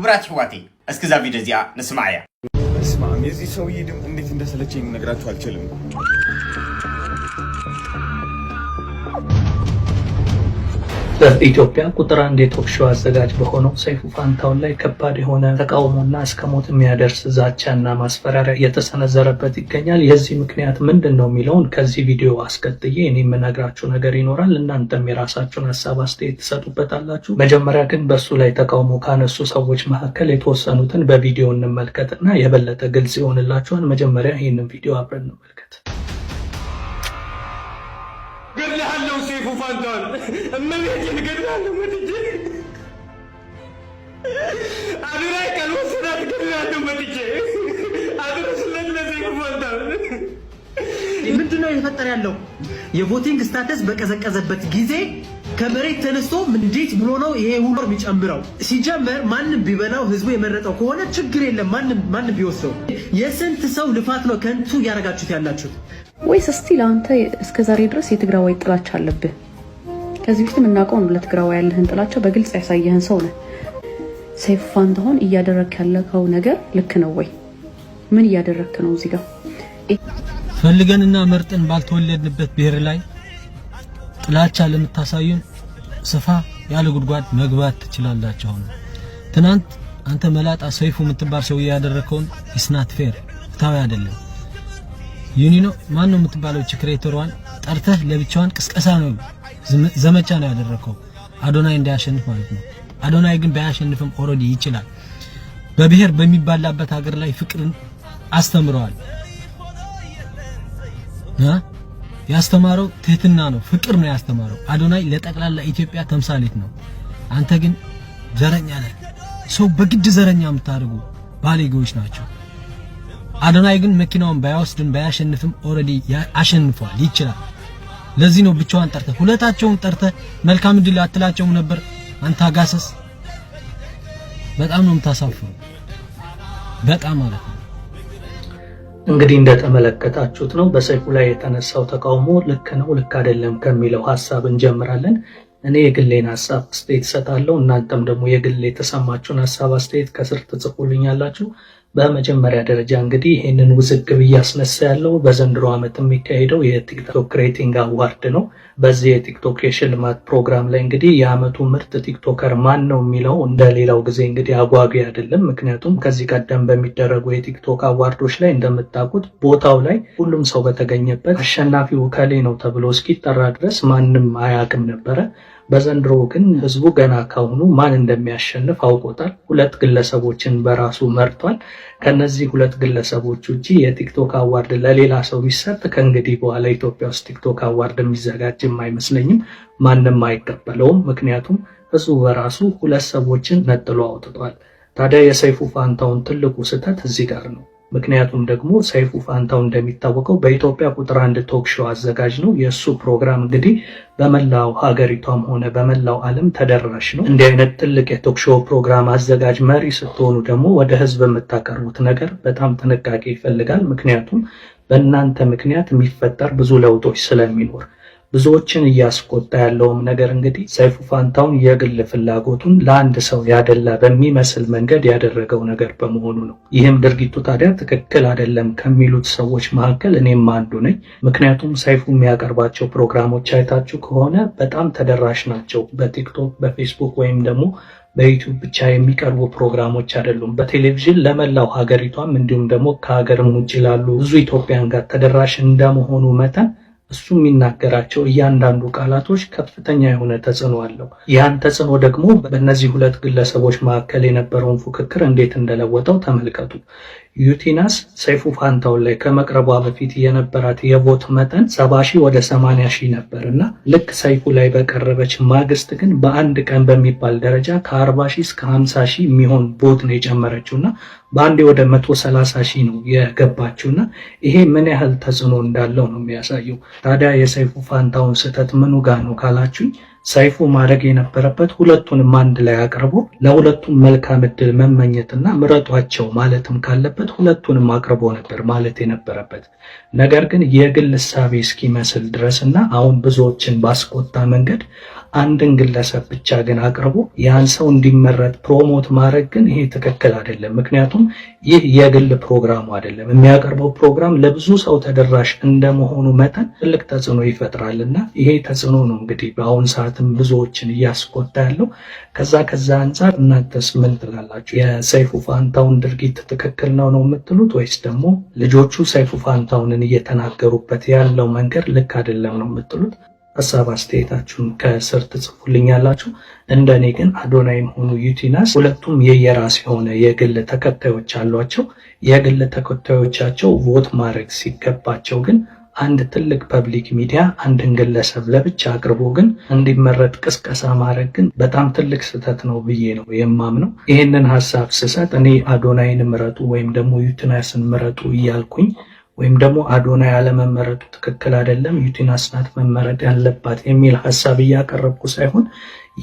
ክቡራት ህዋቴ እስከዛ ቪዲዮ እዚያ ንስማዕያ እስማ የዚህ ሰውዬ ድምፅ እንዴት እንደሰለቸኝ ነግራችሁ አልችልም። በኢትዮጵያ ቁጥር 1 የቶክ ሾው አዘጋጅ በሆነው ሰይፉ ፋንታሁን ላይ ከባድ የሆነ ተቃውሞና እስከ ሞት የሚያደርስ ዛቻና ማስፈራሪያ እየተሰነዘረበት ይገኛል። የዚህ ምክንያት ምንድነው የሚለውን ከዚህ ቪዲዮ አስከትዬ እኔ የምነግራችሁ ነገር ይኖራል። እናንተም የራሳችሁን ሐሳብ አስተያየት ትሰጡበታላችሁ። መጀመሪያ ግን በሱ ላይ ተቃውሞ ካነሱ ሰዎች መካከል የተወሰኑትን በቪዲዮ እንመልከትና የበለጠ ግልጽ ይሆንላችኋል። መጀመሪያ ይህንን ቪዲዮ አብረን እንመልከት። ገድልሃለሁ ሰይፉ ፋንታሁን እመቤቴን ገድልሃለሁ መጥቼ አድራይ ካልወሰዳት ገድልሃለሁ መጥቼ አድረስለት ለሰይፉ ፋንታሁን። ምንድነው እየተፈጠረ ያለው? የቮቲንግ ስታተስ በቀዘቀዘበት ጊዜ ከመሬት ተነስቶ እንዴት ብሎ ነው ይሄ ሁሉ የሚጨምረው? ሲጀመር ማንም ቢበላው ህዝቡ የመረጠው ከሆነ ችግር የለም። ማንም ቢወስደው የስንት ሰው ልፋት ነው ከንቱ እያደረጋችሁት ያላችሁት? ወይስ ስቲል አንተ እስከዛሬ ድረስ የትግራዋይ ጥላቻ አለብህ? ከዚህ በፊት የምናውቀው ነው ለትግራዋይ ያለህን ጥላቻ በግልጽ ያሳየህን ሰው ነህ። ሰይፉ ፋንታሁን እያደረክ ያለከው ነገር ልክ ነው ወይ? ምን እያደረክ ነው? እዚህ ጋር ፈልገንና መርጠን ባልተወለድንበት ብሔር ላይ ጥላቻ ለምታሳዩን ሰፋ ያለ ጉድጓድ መግባት ትችላላችሁ። ትናንት አንተ መላጣ ሰይፉ የምትባል ሰው ያደረከውን ኢስናት ፌር ፍትሃዊ አይደለም። ዩኒኖ ማን ነው የምትባለው ክሬተሯን ጠርተህ ለብቻዋን ቅስቀሳ ነው ዘመቻ ነው ያደረከው አዶናይ እንዳያሸንፍ ማለት ነው። አዶናይ ግን ባያሸንፍም ኦሬዲ ይችላል። በብሔር በሚባላበት ሀገር ላይ ፍቅርን አስተምረዋል። ያስተማረው ትህትና ነው፣ ፍቅር ነው ያስተማረው። አዶናይ ለጠቅላላ ኢትዮጵያ ተምሳሌት ነው። አንተ ግን ዘረኛ ነህ። ሰው በግድ ዘረኛ የምታደርጉ ባለጌዎች ናቸው። አዶናይ ግን መኪናውን ባያወስድም ባያሸንፍም ኦሬዲ አሸንፏል፣ ይችላል። ለዚህ ነው ብቻዋን ጠርተህ ሁለታቸውን ጠርተህ መልካም ድል አትላቸውም ነበር? አንተ አጋሰስ በጣም ነው የምታሳፍሩ፣ በጣም ማለት ነው። እንግዲህ እንደተመለከታችሁት ነው በሰይፉ ላይ የተነሳው ተቃውሞ ልክ ነው ልክ አይደለም ከሚለው ሐሳብ እንጀምራለን። እኔ የግሌን ሐሳብ አስተያየት እሰጣለሁ። እናንተም ደግሞ የግል የተሰማችሁን ሐሳብ አስተያየት ከስር ትጽፉልኛላችሁ። በመጀመሪያ ደረጃ እንግዲህ ይህንን ውዝግብ እያስነሳ ያለው በዘንድሮ ዓመት የሚካሄደው የቲክቶክ ክሬቲንግ አዋርድ ነው። በዚህ የቲክቶክ የሽልማት ፕሮግራም ላይ እንግዲህ የዓመቱ ምርጥ ቲክቶከር ማን ነው የሚለው እንደሌላው ጊዜ እንግዲህ አጓጊ አይደለም። ምክንያቱም ከዚህ ቀደም በሚደረጉ የቲክቶክ አዋርዶች ላይ እንደምታውቁት ቦታው ላይ ሁሉም ሰው በተገኘበት አሸናፊው ከሌ ነው ተብሎ እስኪጠራ ድረስ ማንም አያውቅም ነበረ። በዘንድሮ ግን ህዝቡ ገና ካሁኑ ማን እንደሚያሸንፍ አውቆታል። ሁለት ግለሰቦችን በራሱ መርጧል። ከነዚህ ሁለት ግለሰቦች ውጪ የቲክቶክ አዋርድ ለሌላ ሰው ቢሰጥ ከእንግዲህ በኋላ ኢትዮጵያ ውስጥ ቲክቶክ አዋርድ የሚዘጋጅም አይመስለኝም። ማንም አይቀበለውም። ምክንያቱም ህዝቡ በራሱ ሁለት ሰዎችን ነጥሎ አውጥቷል። ታዲያ የሰይፉ ፋንታሁን ትልቁ ስህተት እዚህ ጋር ነው። ምክንያቱም ደግሞ ሰይፉ ፋንታሁን እንደሚታወቀው በኢትዮጵያ ቁጥር 1 ቶክ ሾው አዘጋጅ ነው። የእሱ ፕሮግራም እንግዲህ በመላው ሀገሪቷም ሆነ በመላው ዓለም ተደራሽ ነው። እንዲህ አይነት ትልቅ የቶክ ሾው ፕሮግራም አዘጋጅ መሪ ስትሆኑ ደግሞ ወደ ህዝብ የምታቀርቡት ነገር በጣም ጥንቃቄ ይፈልጋል። ምክንያቱም በእናንተ ምክንያት የሚፈጠር ብዙ ለውጦች ስለሚኖር ብዙዎችን እያስቆጣ ያለውም ነገር እንግዲህ ሰይፉ ፋንታሁን የግል ፍላጎቱን ለአንድ ሰው ያደላ በሚመስል መንገድ ያደረገው ነገር በመሆኑ ነው። ይህም ድርጊቱ ታዲያ ትክክል አይደለም ከሚሉት ሰዎች መካከል እኔም አንዱ ነኝ። ምክንያቱም ሰይፉ የሚያቀርባቸው ፕሮግራሞች አይታችሁ ከሆነ በጣም ተደራሽ ናቸው። በቲክቶክ በፌስቡክ ወይም ደግሞ በዩቲዩብ ብቻ የሚቀርቡ ፕሮግራሞች አይደሉም። በቴሌቪዥን ለመላው ሀገሪቷም እንዲሁም ደግሞ ከሀገርም ውጭ ላሉ ብዙ ኢትዮጵያን ጋር ተደራሽ እንደመሆኑ መጠን እሱ የሚናገራቸው እያንዳንዱ ቃላቶች ከፍተኛ የሆነ ተጽዕኖ አለው። ያን ተጽዕኖ ደግሞ በእነዚህ ሁለት ግለሰቦች መካከል የነበረውን ፉክክር እንዴት እንደለወጠው ተመልከቱ። ዩቲናስ ሰይፉ ፋንታሁን ላይ ከመቅረቧ በፊት የነበራት የቮት መጠን 70 ሺህ ወደ 80 ሺህ ነበር እና ልክ ሰይፉ ላይ በቀረበች ማግስት ግን በአንድ ቀን በሚባል ደረጃ ከ40 ሺህ እስከ 50 ሺህ የሚሆን ቮት ነው የጨመረችውና በአንዴ ወደ 130 ሺህ ነው የገባችውና ይሄ ምን ያህል ተጽዕኖ እንዳለው ነው የሚያሳየው። ታዲያ የሰይፉ ፋንታሁን ስህተት ምኑ ጋር ነው ካላችሁኝ ሰይፉ ማድረግ የነበረበት ሁለቱንም አንድ ላይ አቅርቦ ለሁለቱም መልካም እድል መመኘትና ምረጧቸው ማለትም ካለበት ሁለቱንም አቅርቦ ነበር ማለት የነበረበት። ነገር ግን የግል እሳቤ እስኪመስል ድረስና አሁን ብዙዎችን ባስቆጣ መንገድ አንድን ግለሰብ ብቻ ግን አቅርቦ ያን ሰው እንዲመረጥ ፕሮሞት ማድረግ ግን ይሄ ትክክል አይደለም። ምክንያቱም ይህ የግል ፕሮግራሙ አይደለም። የሚያቀርበው ፕሮግራም ለብዙ ሰው ተደራሽ እንደመሆኑ መጠን ትልቅ ተጽዕኖ ይፈጥራልና ይሄ ተጽዕኖ ነው እንግዲህ በአሁን ሰዓትም ብዙዎችን እያስቆጣ ያለው። ከዛ አንጻር እናንተስ ምን ትላላችሁ? የሰይፉ ፋንታውን ድርጊት ትክክል ነው የምትሉት ወይስ ደግሞ ልጆቹ ሰይፉ ፋንታውንን እየተናገሩበት ያለው መንገድ ልክ አይደለም ነው የምትሉት? ሀሳብ አስተያየታችሁን ከስር ትጽፉልኛላችሁ። እንደኔ ግን አዶናይም ሆኑ ዩቲናስ ሁለቱም የየራስ የሆነ የግል ተከታዮች አሏቸው። የግል ተከታዮቻቸው ቮት ማድረግ ሲገባቸው ግን አንድ ትልቅ ፐብሊክ ሚዲያ አንድን ግለሰብ ለብቻ አቅርቦ ግን እንዲመረጥ ቅስቀሳ ማድረግ ግን በጣም ትልቅ ስህተት ነው ብዬ ነው የማምነው። ይህንን ሀሳብ ስሰጥ እኔ አዶናይን ምረጡ ወይም ደግሞ ዩቲናስን ምረጡ እያልኩኝ ወይም ደግሞ አዶናይ ያለመመረጡ ትክክል አይደለም ዩቲናስ ናት መመረጥ ያለባት የሚል ሀሳብ እያቀረብኩ ሳይሆን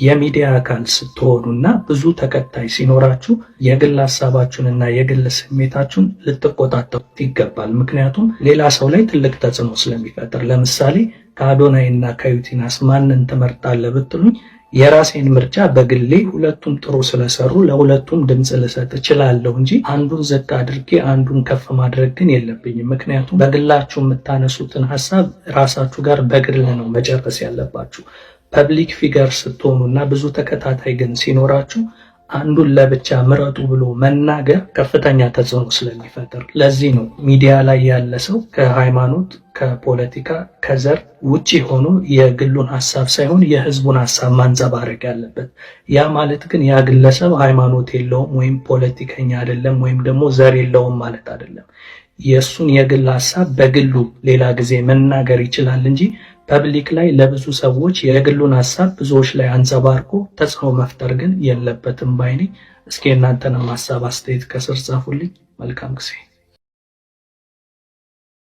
የሚዲያ አካል ስትሆኑና ብዙ ተከታይ ሲኖራችሁ የግል ሀሳባችሁንና የግል ስሜታችሁን ልትቆጣጠሩት ይገባል። ምክንያቱም ሌላ ሰው ላይ ትልቅ ተጽዕኖ ስለሚፈጥር። ለምሳሌ ከአዶናይና ከዩቲናስ ማንን ትመርጣለህ ብትሉኝ የራሴን ምርጫ በግሌ ሁለቱም ጥሩ ስለሰሩ ለሁለቱም ድምጽ ልሰጥ እችላለሁ እንጂ አንዱን ዝቅ አድርጌ አንዱን ከፍ ማድረግ ግን የለብኝም። ምክንያቱም በግላችሁ የምታነሱትን ሀሳብ ራሳችሁ ጋር በግል ነው መጨረስ ያለባችሁ። ፐብሊክ ፊገር ስትሆኑና ብዙ ተከታታይ ግን ሲኖራችሁ አንዱን ለብቻ ምረጡ ብሎ መናገር ከፍተኛ ተጽዕኖ ስለሚፈጥር፣ ለዚህ ነው ሚዲያ ላይ ያለ ሰው ከሃይማኖት፣ ከፖለቲካ፣ ከዘር ውጪ ሆኖ የግሉን ሀሳብ ሳይሆን የህዝቡን ሀሳብ ማንጸባረቅ ያለበት። ያ ማለት ግን ያ ግለሰብ ሃይማኖት የለውም ወይም ፖለቲከኛ አይደለም ወይም ደግሞ ዘር የለውም ማለት አይደለም። የእሱን የግል ሀሳብ በግሉ ሌላ ጊዜ መናገር ይችላል እንጂ ፐብሊክ ላይ ለብዙ ሰዎች የግሉን ሀሳብ ብዙዎች ላይ አንጸባርቆ ተጽዕኖ መፍጠር ግን የለበትም ባይኔ። እስኪ እናንተንም ሀሳብ አስተያየት ከስር ጻፉልኝ። መልካም ጊዜ